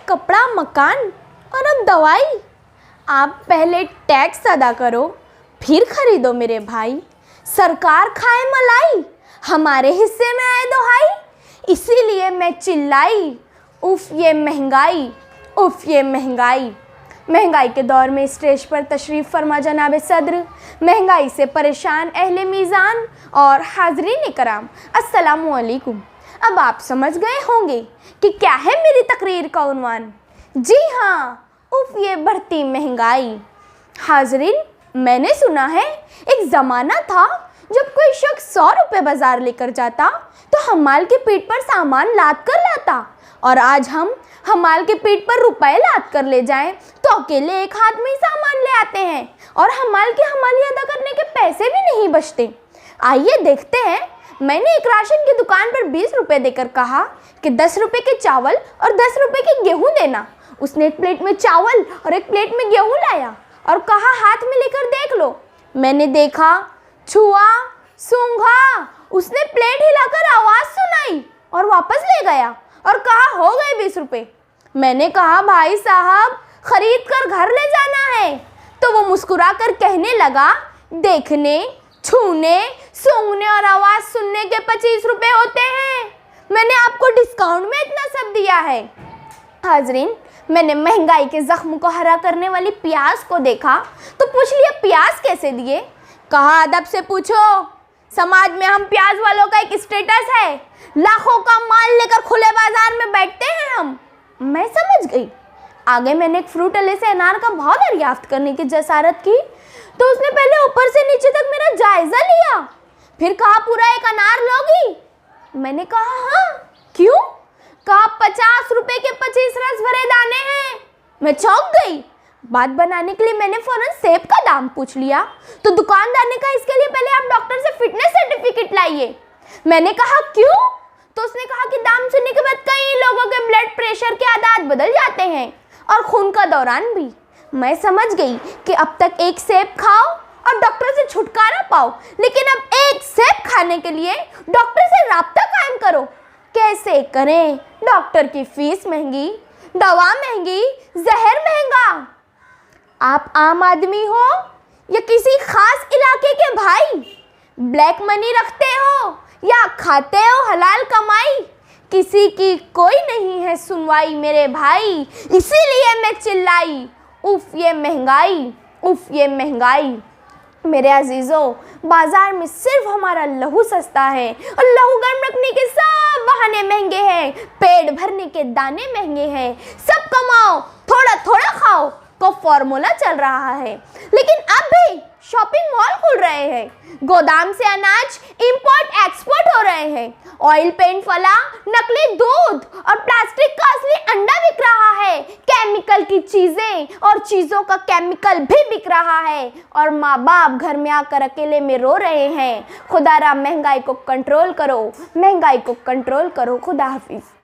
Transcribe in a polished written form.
कपड़ा, मकान और अब दवाई। आप पहले टैक्स अदा करो, फिर खरीदो मेरे भाई। सरकार खाए मलाई, हमारे हिस्से में आए दोहाई। इसीलिए मैं चिल्लाई, उफ ये महंगाई, उफ ये महंगाई। महंगाई के दौर में स्टेज पर तशरीफ़ फरमा जनाब सदर, महंगाई से परेशान अहले मीज़ान और हाज़रीन कराम, अस्सलामु अलैकुम। अब आप समझ गए होंगे कि क्या है मेरी तकरीर का उन्वान। जी हाँ, उफ ये बढ़ती महंगाई। हाज़रीन, मैंने सुना है एक ज़माना था जब कोई शख्स 100 रुपये बाज़ार लेकर जाता तो हमाल के पीठ पर सामान लाद कर लाता, और आज हम हमाल के पीठ पर रुपए लाद कर ले जाएं तो अकेले एक हाथ में ही सामान ले आते हैं और हमाल की हमाली अदा करने के पैसे भी नहीं बचते। आइए देखते हैं। मैंने एक राशन की दुकान पर 20 रुपये देकर कहा कि 10 रुपये के चावल और 10 रुपये के गेहूँ देना। उसने एक प्लेट में चावल और एक प्लेट में गेहूँ लाया और कहा हाथ में लेकर देख लो। मैंने देखा, छुआ, सूंघा। उसने प्लेट हिलाकर आवाज़ सुनाई और वापस ले गया और कहा हो गए 20 रुपये। मैंने कहा भाई साहब, खरीद कर घर ले जाना है। तो वो मुस्कुरा कर कहने लगा, देखने, छूने, सूंघने और आवाज़ सुनने के 25 रुपये होते हैं। मैंने आपको डिस्काउंट में इतना सब दिया है। हाज़रीन, मैंने महंगाई के ज़ख्म को हरा करने वाली प्याज को देखा तो पूछ लिया प्याज कैसे दिए। कहा अदब से पूछो, समाज में हम प्याज वालों का एक स्टेटस है, लाखों का माल लेकर खुले बाजार में बैठते हैं हम। मैं समझ गई। आगे मैंने एक फ्रूट अले से अनार का भाव दरियाफ्त करने की जसारत की तो उसने पहले ऊपर से नीचे तक मेरा जायजा लिया, फिर कहा पूरा एक अनार लोगी। मैंने कहा हाँ, क्यों? कहा 50 रुपए के 25 रस भरे दाने हैं। मैं चौंक गई। बात बनाने के लिए मैंने फौरन सेब का दाम पूछ लिया तो दुकानदार ने कहा इसके लिए पहले आप डॉक्टर से फिटनेस सर्टिफिकेट लाइए। मैंने कहा क्यों? तो उसने कहा कि दाम सुनने के बाद कई लोगों के ब्लड प्रेशर के आदात बदल जाते हैं और खून का दौरान भी। मैं समझ गई कि अब तक एक सेब खाओ और डॉक्टर से छुटकारा पाओ, लेकिन अब एक सेब खाने के लिए डॉक्टर से राब्ता कायम करो। कैसे करें? डॉक्टर की फीस महंगी, दवा महंगी, जहर महंगा। आप आम आदमी हो या किसी खास इलाके के भाई, ब्लैक मनी रखते हो या खाते हो हलाल कमाई, किसी की कोई नहीं है सुनवाई मेरे भाई। इसीलिए मैं चिल्लाई, उफ ये महंगाई, उफ ये महंगाई। मेरे अजीज़ों, बाज़ार में सिर्फ हमारा लहू सस्ता है और लहू गर्म रखने के सब बहाने महंगे हैं। पेट भरने के दाने महंगे हैं। सब कमाओ, थोड़ा थोड़ा खाओ को फॉर्मूला चल रहा है। लेकिन अब भी शॉपिंग मॉल खुल रहे हैं, गोदाम से अनाज इंपोर्ट एक्सपोर्ट हो रहे हैं, ऑयल पेंट फला, नकली दूध और प्लास्टिक का असली अंडा बिक रहा है, केमिकल की चीज़ें और चीज़ों का केमिकल भी बिक रहा है, और माँ बाप घर में आकर अकेले में रो रहे हैं। खुदारा महंगाई को कंट्रोल करो, महंगाई को कंट्रोल करो। खुदा हाफिज़।